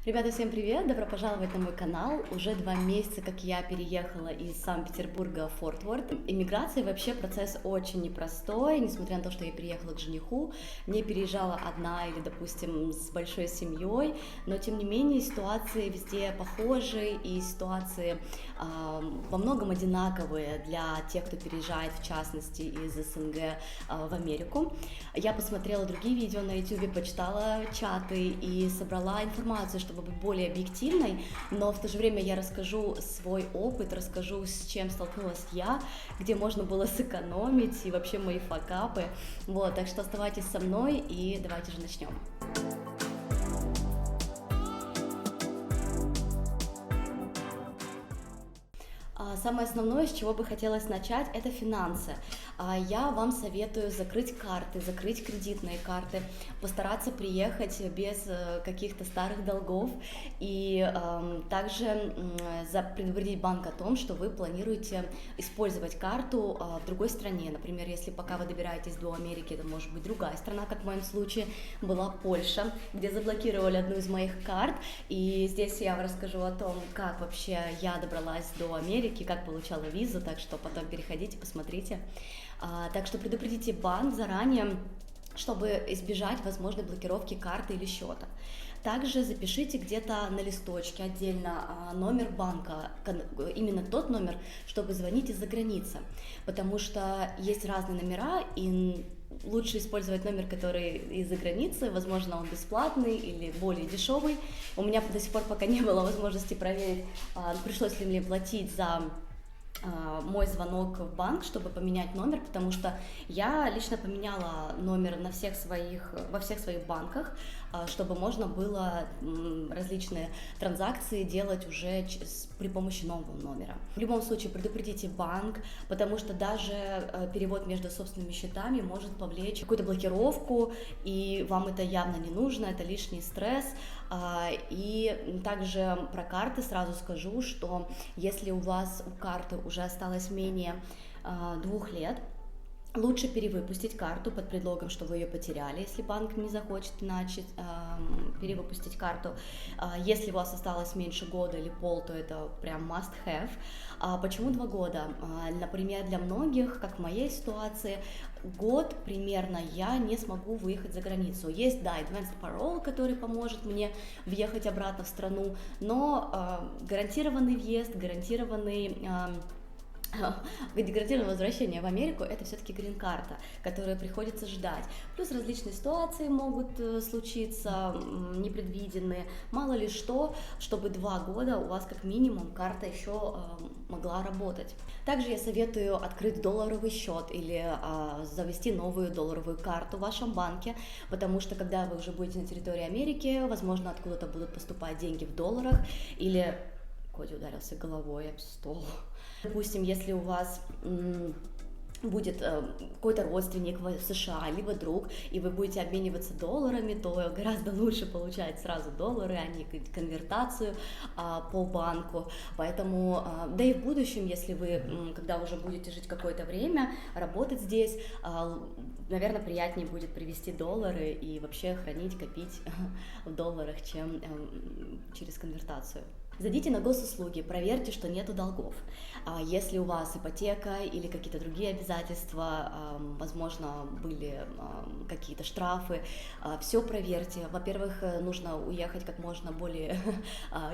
Ребята, всем привет! Добро пожаловать на мой канал. Уже 2 месяца, как я переехала из Санкт-Петербурга в Форт Уорт. Иммиграция вообще процесс очень непростой, несмотря на то, что я переехала к жениху, не переезжала одна или, допустим, с большой семьей, но тем не менее ситуации везде похожи и ситуации во многом одинаковые для тех, кто переезжает, в частности, из СНГ в Америку. Я посмотрела другие видео на YouTube, почитала чаты и собрала информацию, чтобы быть более объективной, но в то же время я расскажу свой опыт, расскажу, с чем столкнулась я, где можно было сэкономить и вообще мои факапы. Вот, так что оставайтесь со мной и давайте же начнем. Самое основное, с чего бы хотелось начать, это финансы. Я вам советую закрыть карты, закрыть кредитные карты, постараться приехать без каких-то старых долгов и также предупредить банк о том, что вы планируете использовать карту в другой стране. Например, если пока вы добираетесь до Америки, это может быть другая страна, как в моем случае была Польша, где заблокировали одну из моих карт. И здесь я вам расскажу о том, как вообще я добралась до Америки, как получала визу, так что потом переходите, посмотрите. Так что предупредите банк заранее, чтобы избежать возможной блокировки карты или счета. Также запишите где-то на листочке отдельно номер банка, именно тот номер, чтобы звонить из-за границы, потому что есть разные номера, и лучше использовать номер, который из-за границы, возможно, он бесплатный или более дешевый. У меня до сих пор пока не было возможности проверить, пришлось ли мне платить за мой звонок в банк, чтобы поменять номер, потому что я лично поменяла номер во всех своих банках, чтобы можно было различные транзакции делать уже при помощи нового номера. В любом случае предупредите банк, потому что даже перевод между собственными счетами может повлечь какую-то блокировку, и вам это явно не нужно, это лишний стресс. И также про карты сразу скажу, что если у вас у карты уже осталось менее 2 лет, лучше перевыпустить карту под предлогом, что вы ее потеряли, если банк не захочет иначе перевыпустить карту. Если у вас осталось меньше года или пол, то это прям must have. Почему 2 года? Например, для многих, как в моей ситуации, год примерно я не смогу выехать за границу. Есть, да, advanced parole, который поможет мне въехать обратно в страну, но гарантированный въезд, гарантированное возвращение в Америку — это все-таки грин-карта, которую приходится ждать. Плюс различные ситуации могут случиться, непредвиденные, мало ли что, чтобы 2 года у вас как минимум карта еще могла работать. Также я советую открыть долларовый счет или завести новую долларовую карту в вашем банке, потому что когда вы уже будете на территории Америки, возможно, откуда-то будут поступать деньги в долларах, или Коди ударился головой об стол. Допустим, если у вас будет какой-то родственник в США, либо друг, и вы будете обмениваться долларами, то гораздо лучше получать сразу доллары, а не конвертацию по банку. Поэтому, да и в будущем, если вы, когда уже будете жить какое-то время, работать здесь, наверное, приятнее будет привезти доллары и вообще хранить, копить в долларах, чем через конвертацию. Зайдите на госуслуги, проверьте, что нету долгов. Если у вас ипотека или какие-то другие обязательства, возможно, были какие-то штрафы, все проверьте. Во-первых, нужно уехать как можно более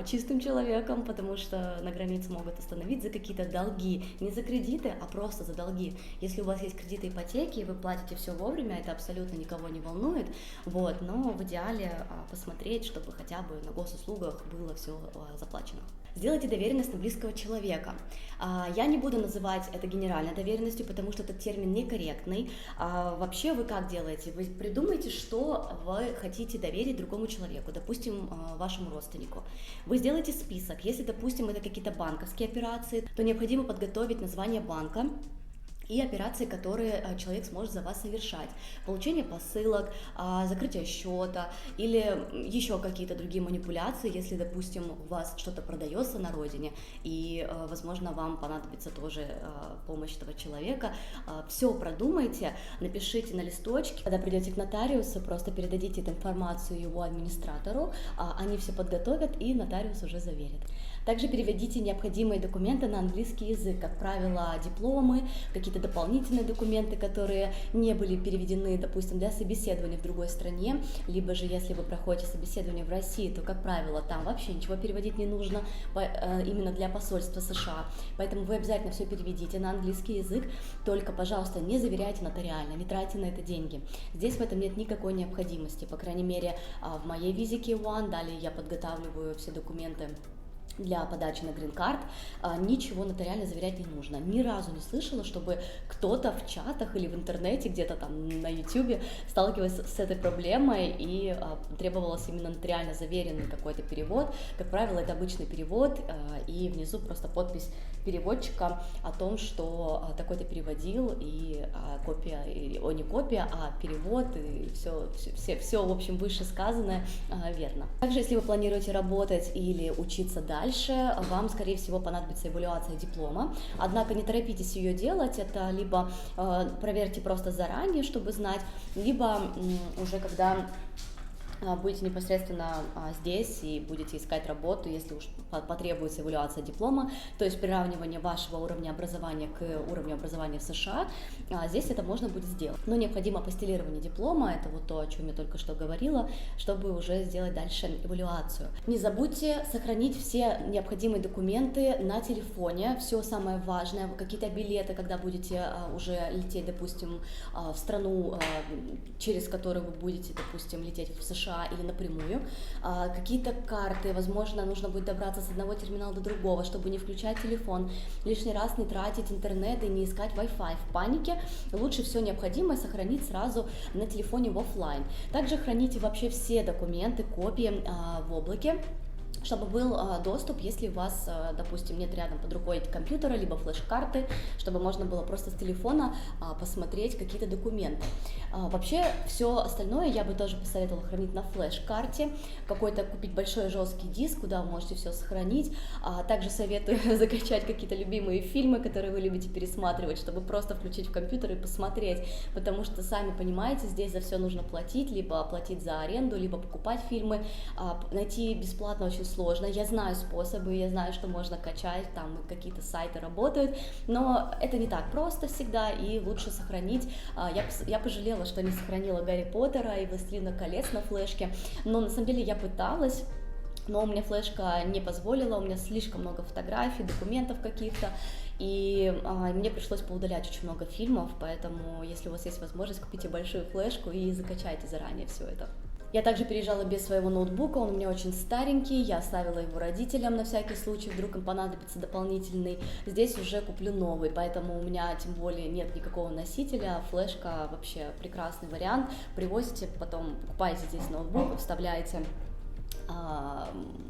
чистым человеком, потому что на границе могут остановить за какие-то долги, не за кредиты, а просто за долги. Если у вас есть кредиты, ипотеки, и вы платите все вовремя, это абсолютно никого не волнует, вот, но в идеале посмотреть, чтобы хотя бы на госуслугах было все заплачено. Сделайте доверенность на близкого человека. Я не буду называть это генеральной доверенностью, потому что этот термин некорректный. Вообще вы как делаете? Вы придумаете, что вы хотите доверить другому человеку, допустим, вашему родственнику. Вы сделаете список. Если, допустим, это какие-то банковские операции, то необходимо подготовить название банка и операции, которые человек сможет за вас совершать. Получение посылок, закрытие счета или еще какие-то другие манипуляции, если, допустим, у вас что-то продается на родине, и, возможно, вам понадобится тоже помощь этого человека. Все продумайте, напишите на листочке, когда придете к нотариусу, просто передадите эту информацию его администратору, они все подготовят, и нотариус уже заверит. Также переведите необходимые документы на английский язык, как правило, дипломы, какие-то дополнительные документы, которые не были переведены, допустим, для собеседования в другой стране, либо же если вы проходите собеседование в России, то, как правило, там вообще ничего переводить не нужно, именно для посольства США, поэтому вы обязательно все переведите на английский язык, только, пожалуйста, не заверяйте нотариально, не тратьте на это деньги. Здесь в этом нет никакой необходимости, по крайней мере, в моей визе K1, далее я подготавливаю все документы для подачи на грин-карт, ничего нотариально заверять не нужно. Ни разу не слышала, чтобы кто-то в чатах или в интернете, где-то там на YouTube сталкивался с этой проблемой и требовалось именно нотариально заверенный какой-то перевод. Как правило, это обычный перевод, и внизу просто подпись переводчика о том, что такой-то переводил, и копия, не копия, а перевод, и все, в общем, вышесказанное верно. Также, если вы планируете работать или учиться дальше, вам, скорее всего, понадобится эвалюация диплома, однако не торопитесь ее делать, это либо проверьте просто заранее, чтобы знать, либо уже когда будете непосредственно здесь и будете искать работу, если уж потребуется эвалюация диплома, то есть приравнивание вашего уровня образования к уровню образования в США, здесь это можно будет сделать. Но необходимо апостилирование диплома, это вот то, о чем я только что говорила, чтобы уже сделать дальше эвалюацию. Не забудьте сохранить все необходимые документы на телефоне, все самое важное, какие-то билеты, когда будете уже лететь, допустим, в страну, через которую вы будете, допустим, лететь в США, или напрямую, какие-то карты, возможно, нужно будет добраться с одного терминала до другого, чтобы не включать телефон, лишний раз не тратить интернет и не искать Wi-Fi в панике, лучше все необходимое сохранить сразу на телефоне в офлайн. Также храните вообще все документы, копии в облаке, чтобы был доступ, если у вас, допустим, нет рядом под рукой компьютера, либо флеш-карты, чтобы можно было просто с телефона посмотреть какие-то документы. Вообще, все остальное я бы тоже посоветовала хранить на флеш-карте, какой-то купить большой жесткий диск, куда вы можете все сохранить. Также советую закачать какие-то любимые фильмы, которые вы любите пересматривать, чтобы просто включить в компьютер и посмотреть, потому что, сами понимаете, здесь за все нужно платить, либо платить за аренду, либо покупать фильмы, найти бесплатно очень сложно. Я знаю способы, я знаю, что можно качать, там какие-то сайты работают, но это не так просто всегда, и лучше сохранить. Я пожалела, что не сохранила Гарри Поттера и Властелина колец на флешке, но на самом деле я пыталась, но у меня флешка не позволила, у меня слишком много фотографий, документов каких-то, и мне пришлось поудалять очень много фильмов, поэтому, если у вас есть возможность, купите большую флешку и закачайте заранее все это. Я также переезжала без своего ноутбука, он у меня очень старенький, я оставила его родителям на всякий случай, вдруг им понадобится дополнительный. Здесь уже куплю новый, поэтому у меня тем более нет никакого носителя, флешка вообще прекрасный вариант. Привозите, потом покупаете здесь ноутбук, вставляете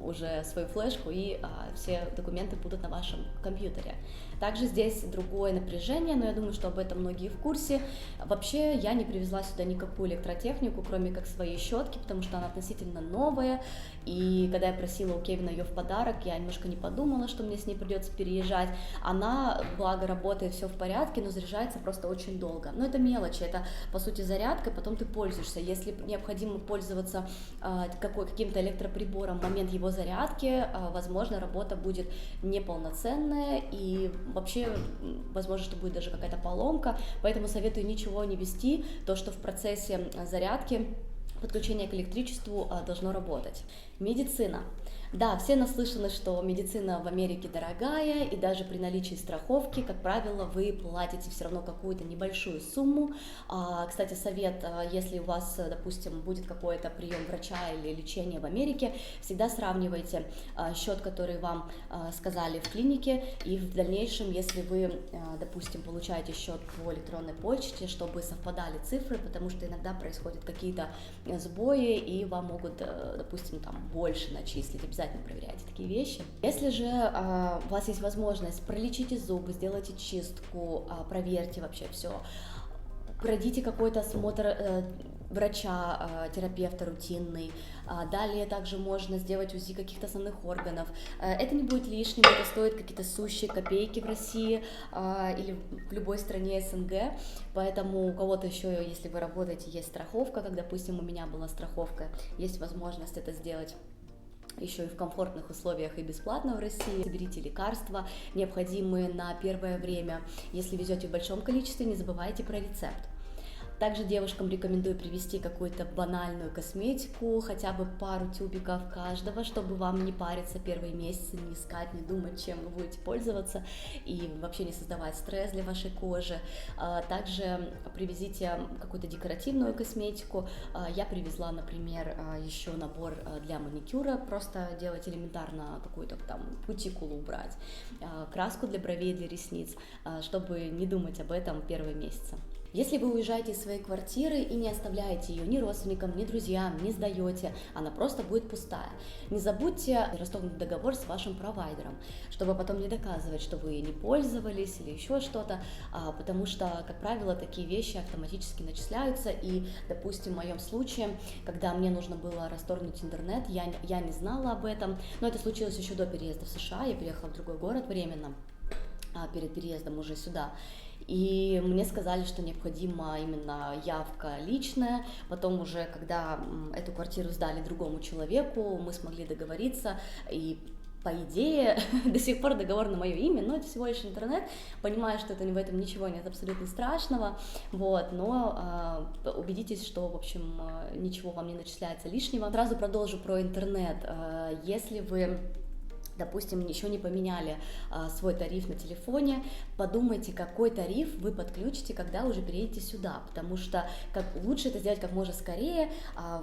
уже свою флешку, и все документы будут на вашем компьютере. Также здесь другое напряжение, но я думаю, что об этом многие в курсе. Вообще я не привезла сюда никакую электротехнику, кроме как своей щетки, потому что она относительно новая, и когда я просила у Кевина ее в подарок, я немножко не подумала, что мне с ней придется переезжать. Она, благо, работает, все в порядке, но заряжается просто очень долго. Но это мелочи, это по сути зарядка, потом ты пользуешься. Если необходимо пользоваться каким-то электроприбором в момент его зарядки, возможно, работа будет неполноценная, и вообще, возможно, что будет даже какая-то поломка, поэтому советую ничего не вести, то, что в процессе зарядки подключение к электричеству должно работать. Медицина. Да, все наслышаны, что медицина в Америке дорогая, и даже при наличии страховки, как правило, вы платите все равно какую-то небольшую сумму. Кстати, совет, если у вас, допустим, будет какой-то прием врача или лечение в Америке, всегда сравнивайте счет, который вам сказали в клинике, и в дальнейшем, если вы, допустим, получаете счет по электронной почте, чтобы совпадали цифры, потому что иногда происходят какие-то сбои, и вам могут, допустим, там больше начислить. обязательно проверяйте такие вещи. Если же у вас есть возможность, пролечите зубы, сделайте чистку, проверьте вообще все. Пройдите какой-то осмотр врача, терапевта рутинный. Далее также можно сделать УЗИ каких-то основных органов. Это не будет лишним, это стоит какие-то сущие копейки в России или в любой стране СНГ. Поэтому у кого-то еще, если вы работаете, есть страховка, как, допустим, у меня была страховка, есть возможность это сделать еще и в комфортных условиях и бесплатно в России. Соберите лекарства, необходимые на первое время. Если везете в большом количестве, не забывайте про рецепт. Также девушкам рекомендую привезти какую-то банальную косметику, хотя бы пару тюбиков каждого, чтобы вам не париться первые месяцы, не искать, не думать, чем вы будете пользоваться, и вообще не создавать стресс для вашей кожи. Также привезите какую-то декоративную косметику. Я привезла, например, еще набор для маникюра, просто делать элементарно какую-то там кутикулу убрать, краску для бровей, для ресниц, чтобы не думать об этом первые месяцы. Если вы уезжаете из своей квартиры и не оставляете ее ни родственникам, ни друзьям, не сдаете, она просто будет пустая. Не забудьте расторгнуть договор с вашим провайдером, чтобы потом не доказывать, что вы не пользовались или еще что-то, потому что, как правило, такие вещи автоматически начисляются. И, допустим, в моем случае, когда мне нужно было расторгнуть интернет, я не знала об этом, но это случилось еще до переезда в США, я переехала в другой город временно, перед переездом уже сюда. И мне сказали, что необходима именно явка личная. Потом уже, когда эту квартиру сдали другому человеку, мы смогли договориться, и по идее до сих пор договор на мое имя, но это всего лишь интернет. Понимаю, что в этом ничего нет абсолютно страшного, вот, но убедитесь, что, в общем, ничего вам не начисляется лишнего. Сразу продолжу про интернет. Если вы, допустим, еще не поменяли свой тариф на телефоне, подумайте, какой тариф вы подключите, когда уже переедете сюда, потому что лучше это сделать как можно скорее.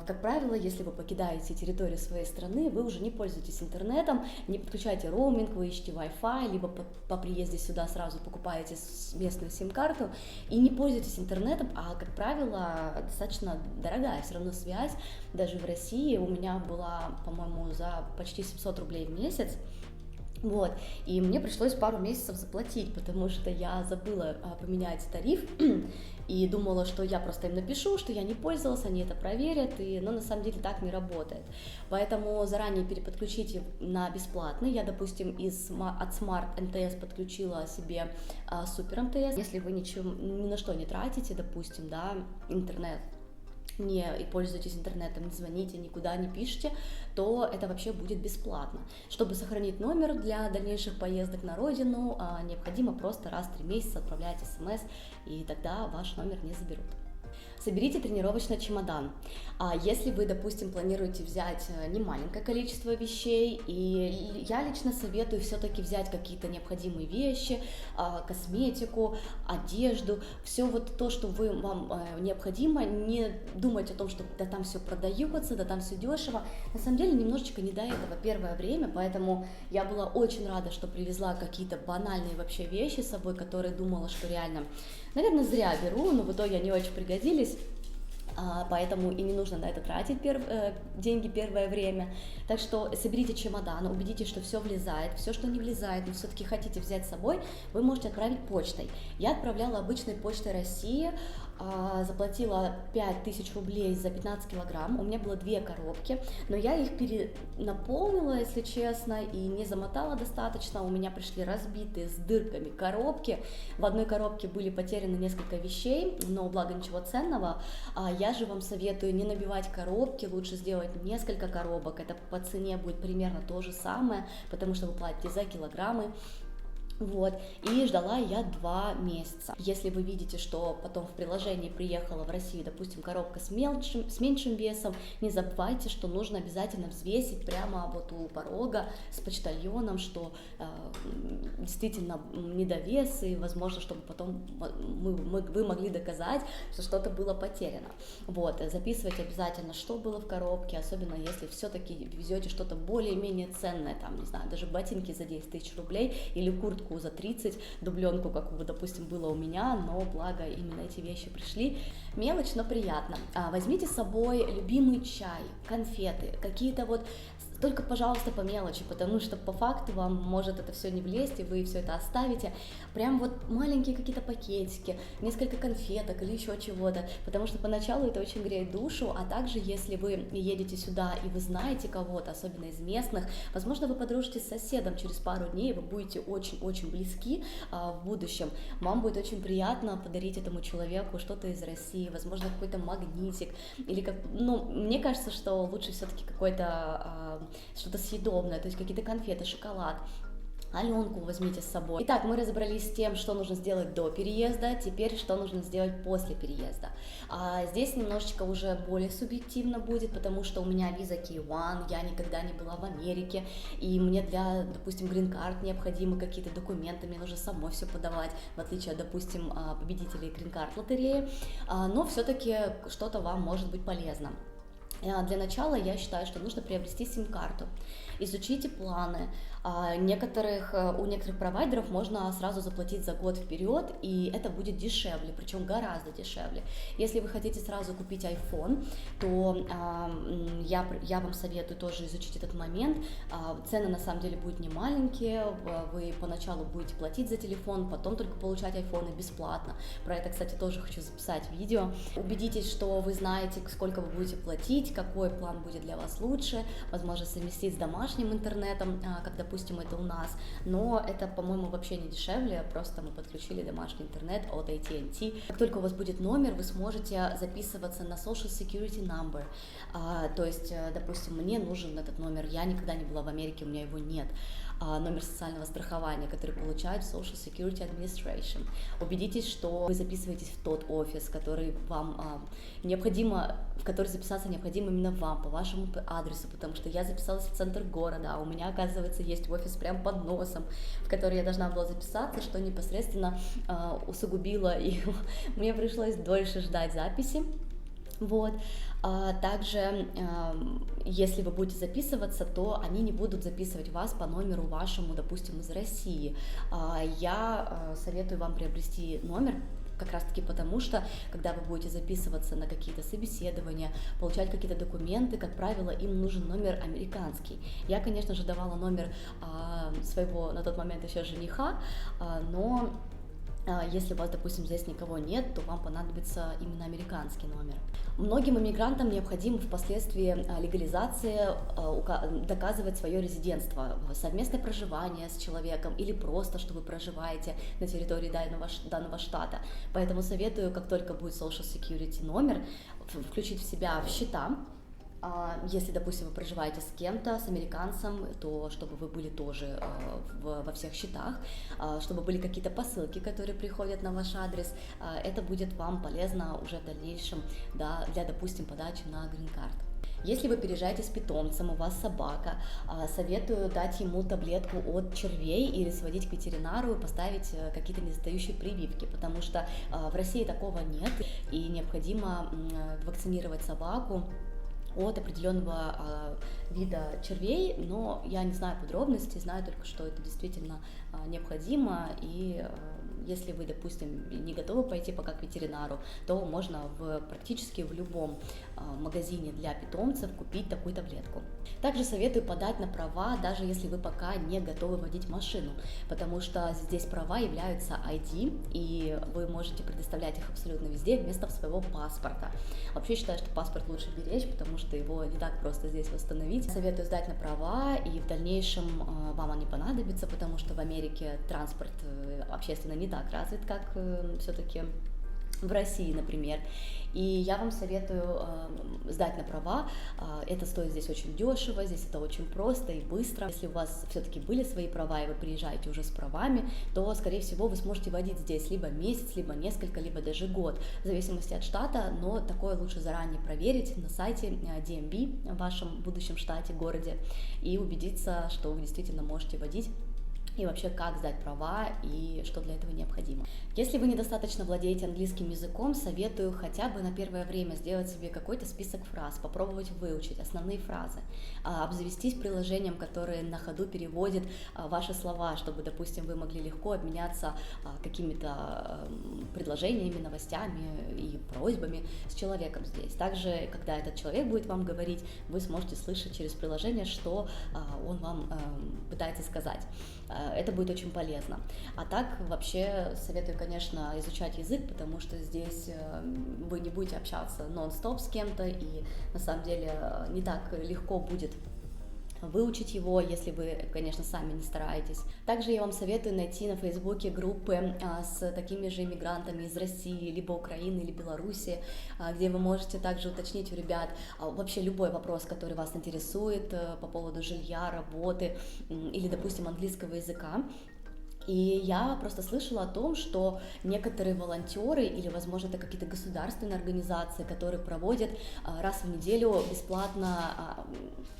Как правило, если вы покидаете территорию своей страны, вы уже не пользуетесь интернетом, не подключаете роуминг, вы ищете Wi-Fi, либо по приезде сюда сразу покупаете местную сим-карту и не пользуетесь интернетом, а, как правило, достаточно дорогая все равно связь. Даже в России у меня была, по-моему, за почти 700 рублей в месяц. Вот, и мне пришлось пару месяцев заплатить, потому что я забыла поменять тариф и думала, что я просто им напишу, что я не пользовалась, они это проверят, но на самом деле так не работает. Поэтому заранее переподключите на бесплатный. Я, допустим, от Smart МТС подключила себе Супер МТС. Если вы ни на что не тратите, допустим, да, интернет, не пользуетесь интернетом, не звоните, никуда не пишете, то это вообще будет бесплатно. Чтобы сохранить номер для дальнейших поездок на родину, необходимо просто раз в 3 месяца отправлять смс, и тогда ваш номер не заберут. Соберите тренировочный чемодан. Если вы, допустим, планируете взять немаленькое количество вещей, и я лично советую все-таки взять какие-то необходимые вещи, косметику, одежду, все вот то, что вам необходимо, не думать о том, что да там все продается, да там все дешево. На самом деле немножечко не до этого первое время, поэтому я была очень рада, что привезла какие-то банальные вообще вещи с собой, которые думала, что реально, наверное, зря беру, но в итоге они очень пригодились. Поэтому и не нужно на это тратить деньги первое время. Так что соберите чемодан, убедитесь, что все влезает, все, что не влезает, но все-таки хотите взять с собой, вы можете отправить почтой. Я отправляла обычной почтой России, заплатила 5000 рублей за 15 килограмм, у меня было 2 коробки, но я их перенаполнила, если честно, и не замотала достаточно, у меня пришли разбитые с дырками коробки, в одной коробке были потеряны несколько вещей, но благо ничего ценного. Я же вам советую не набивать коробки, лучше сделать несколько коробок, это по цене будет примерно то же самое, потому что вы платите за килограммы. Вот, и ждала я 2 месяца. Если вы видите, что потом в приложении приехала в Россию, допустим, коробка с меньшим весом, не забывайте, что нужно обязательно взвесить прямо вот у порога с почтальоном, что действительно недовес, и возможно, чтобы потом вы могли доказать, что что-то было потеряно. Вот, записывайте обязательно, что было в коробке, особенно если все-таки везете что-то более-менее ценное, там, не знаю, даже ботинки за 10 000 рублей или куртку за 30, дубленку, как, допустим, было у меня, но благо именно эти вещи пришли. Мелочь, но приятно. Возьмите с собой любимый чай, конфеты, какие-то вот Только, пожалуйста, по мелочи, потому что по факту вам может это все не влезть, и вы все это оставите. Прям вот маленькие какие-то пакетики, несколько конфеток или еще чего-то, потому что поначалу это очень греет душу, а также если вы едете сюда и вы знаете кого-то, особенно из местных, возможно, вы подружитесь с соседом через пару дней, вы будете очень-очень близки в будущем, вам будет очень приятно подарить этому человеку что-то из России, возможно, какой-то магнитик, или как, ну, мне кажется, что лучше все-таки какой-то что-то съедобное, то есть какие-то конфеты, шоколад. Аленку возьмите с собой. Итак, мы разобрались с тем, что нужно сделать до переезда, теперь что нужно сделать после переезда. Здесь немножечко уже более субъективно будет, потому что у меня виза K1, я никогда не была в Америке, и мне для, допустим, грин-карт необходимы какие-то документы, мне нужно самой все подавать, в отличие от, допустим, победителей грин-карт лотереи, но все-таки что-то вам может быть полезно. Для начала я считаю, что нужно приобрести сим-карту. Изучите планы. У некоторых провайдеров можно сразу заплатить за год вперед, и это будет дешевле, причем гораздо дешевле. Если вы хотите сразу купить iPhone, то я вам советую тоже изучить этот момент. Цены на самом деле будут не маленькие, вы поначалу будете платить за телефон, потом только получать iPhone бесплатно. Про это, кстати, тоже хочу записать видео. Убедитесь, что вы знаете, сколько вы будете платить, какой план будет для вас лучше, возможно, совместить с домашним интернетом, как, допустим, это у нас, но это, по-моему, вообще не дешевле, просто мы подключили домашний интернет от AT&T. Как только у вас будет номер, вы сможете записываться на Social Security Number, то есть, допустим, мне нужен этот номер, я никогда не была в Америке, у меня его нет, номер социального страхования, который получает Social Security Administration. Убедитесь, что вы записываетесь в тот офис, который вам необходимо, в который записаться необходимо именно вам, по вашему адресу, потому что я записалась в центр города, а у меня, оказывается, есть офис прямо под носом, в который я должна была записаться, что непосредственно усугубило, и мне пришлось дольше ждать записи. Вот. Также, если вы будете записываться, то они не будут записывать вас по номеру вашему, допустим, из России. Я советую вам приобрести номер, как раз таки потому, что когда вы будете записываться на какие-то собеседования, получать какие-то документы, как правило, им нужен номер американский. Я, конечно же, давала номер своего на тот момент еще жениха, но если у вас, допустим, здесь никого нет, то вам понадобится именно американский номер. Многим иммигрантам необходимо впоследствии легализации доказывать свое резидентство, совместное проживание с человеком или просто, что вы проживаете на территории данного штата. Поэтому советую, как только будет Social Security номер, включить в себя в счета. Если, допустим, вы проживаете с кем-то, с американцем, то чтобы вы были тоже во всех счетах, чтобы были какие-то посылки, которые приходят на ваш адрес, это будет вам полезно уже в дальнейшем, да, для, допустим, подачи на грин-карт. Если вы переезжаете с питомцем, у вас собака, советую дать ему таблетку от червей или сводить к ветеринару и поставить какие-то недостающие прививки, потому что в России такого нет, и необходимо вакцинировать собаку от определенного вида червей, но я не знаю подробностей, знаю только, что это действительно необходимо, и если вы, допустим, не готовы пойти пока к ветеринару, то можно практически в любом магазине для питомцев купить такую таблетку. Также советую подать на права, даже если вы пока не готовы водить машину, потому что здесь права являются ID, и вы можете предоставлять их абсолютно везде вместо своего паспорта. Вообще считаю, что паспорт лучше беречь, потому что его не так просто здесь восстановить. Советую сдать на права, и в дальнейшем вам они понадобятся, потому что в Америке транспорт общественно не так развит, как все-таки в России, например. И я вам советую сдать на права. Это стоит здесь очень дешево, здесь это очень просто и быстро. Если у вас все-таки были свои права, и вы приезжаете уже с правами, то, скорее всего, вы сможете водить здесь либо месяц, либо несколько, либо даже год, в зависимости от штата, но такое лучше заранее проверить на сайте DMV в вашем будущем штате, городе, и убедиться, что вы действительно можете водить и вообще как сдать права и что для этого необходимо. Если вы недостаточно владеете английским языком, советую хотя бы на первое время сделать себе какой-то список фраз, попробовать выучить основные фразы, обзавестись приложением, которое на ходу переводит ваши слова, чтобы, допустим, вы могли легко обменяться какими-то предложениями, новостями и просьбами с человеком здесь. Также, когда этот человек будет вам говорить, вы сможете слышать через приложение, что он вам пытается сказать. Это будет очень полезно. А так, вообще, советую, конечно, изучать язык, потому что здесь вы не будете общаться нон-стоп с кем-то, и на самом деле не так легко будет выучить его, если вы, конечно, сами не стараетесь. Также я вам советую найти на Фейсбуке группы с такими же иммигрантами из России, либо Украины, или Беларуси, где вы можете также уточнить у ребят вообще любой вопрос, который вас интересует по поводу жилья, работы или, допустим, английского языка. И я просто слышала о том, что некоторые волонтеры или, возможно, это какие-то государственные организации, которые проводят раз в неделю бесплатно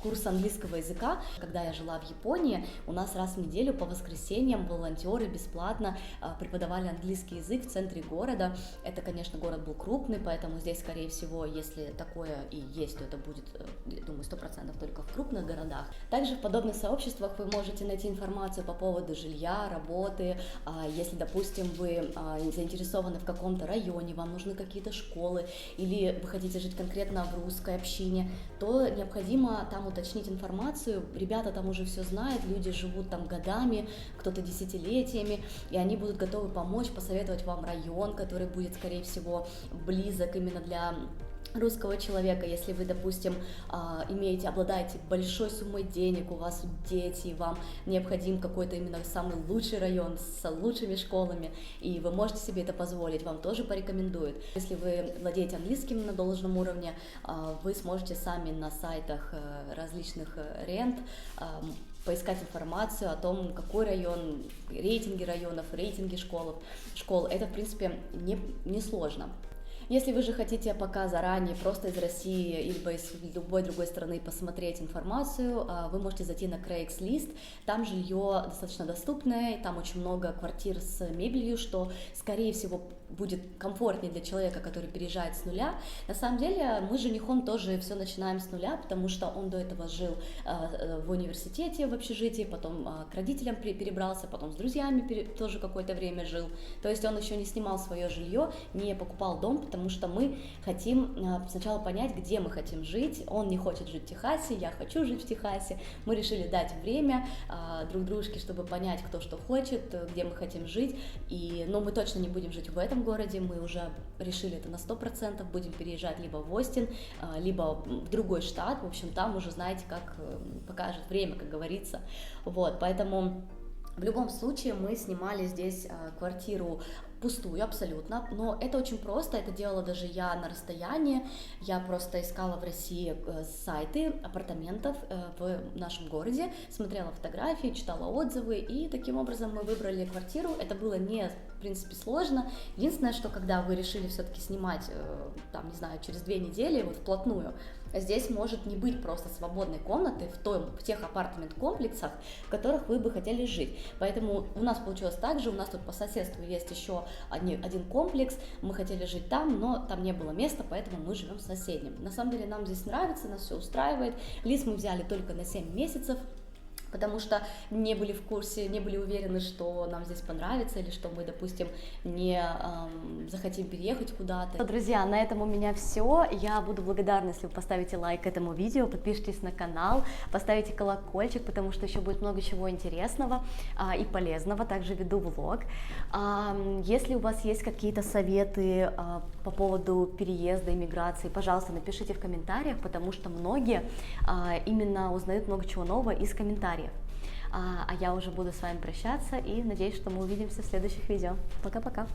курс английского языка. Когда я жила в Японии, у нас раз в неделю по воскресеньям волонтеры бесплатно преподавали английский язык в центре города. Это, конечно, город был крупный, поэтому здесь, скорее всего, если такое и есть, то это будет, я думаю, 100% только в крупных городах. Также в подобных сообществах вы можете найти информацию по поводу жилья, работы. Если, допустим, вы заинтересованы в каком-то районе, вам нужны какие-то школы, или вы хотите жить конкретно в русской общине, то необходимо там уточнить информацию. Ребята там уже все знают, люди живут там годами, кто-то десятилетиями, и они будут готовы помочь, посоветовать вам район, который будет, скорее всего, близок именно для русского человека. Если вы, допустим, обладаете большой суммой денег, у вас дети, вам необходим какой-то именно самый лучший район с лучшими школами, и вы можете себе это позволить, вам тоже порекомендуют. Если вы владеете английским на должном уровне, вы сможете сами на сайтах различных рент поискать информацию о том, какой район, рейтинги районов, рейтинги школ. Это, в принципе, не сложно. Если вы же хотите пока заранее просто из России или из любой другой страны посмотреть информацию, вы можете зайти на Craigslist, там жилье достаточно доступное, там очень много квартир с мебелью, что, скорее всего, будет комфортнее для человека, который переезжает с нуля. На самом деле мы с женихом тоже все начинаем с нуля, потому что он до этого жил в университете, в общежитии, потом к родителям перебрался, потом с друзьями тоже какое-то время жил. То есть он еще не снимал свое жилье, не покупал дом, потому что мы хотим сначала понять, где мы хотим жить. Он не хочет жить в Техасе, я хочу жить в Техасе. Мы решили дать время друг дружке, чтобы понять, кто что хочет, где мы хотим жить. Но мы точно не будем жить в этом городе, мы уже решили это на 100%, будем переезжать либо в Остин, либо в другой штат. В общем, там уже знаете, как покажет время, как говорится. Вот, поэтому в любом случае мы снимали здесь квартиру пустую абсолютно, но это очень просто, это делала даже я на расстоянии, я просто искала в России сайты апартаментов в нашем городе, смотрела фотографии, читала отзывы, и таким образом мы выбрали квартиру. Это было не, в принципе, сложно. Единственное, что когда вы решили все-таки снимать, там, не знаю, через 2 недели, вот вплотную, здесь может не быть просто свободной комнаты в тех апартамент-комплексах, в которых вы бы хотели жить. Поэтому у нас получилось так же, у нас тут по соседству есть еще один комплекс, мы хотели жить там, но там не было места, поэтому мы живем в соседнем. На самом деле нам здесь нравится, нас все устраивает. Лиз мы взяли только на 7 месяцев, потому что не были в курсе, не были уверены, что нам здесь понравится, или что мы, допустим, не захотим переехать куда-то. Друзья, на этом у меня все. Я буду благодарна, если вы поставите лайк этому видео, подпишитесь на канал, поставите колокольчик, потому что еще будет много чего интересного и полезного. Также веду влог. Если у вас есть какие-то советы по поводу переезда, иммиграции, пожалуйста, напишите в комментариях, потому что многие именно узнают много чего нового из комментариев. А я уже буду с вами прощаться и надеюсь, что мы увидимся в следующих видео. Пока-пока!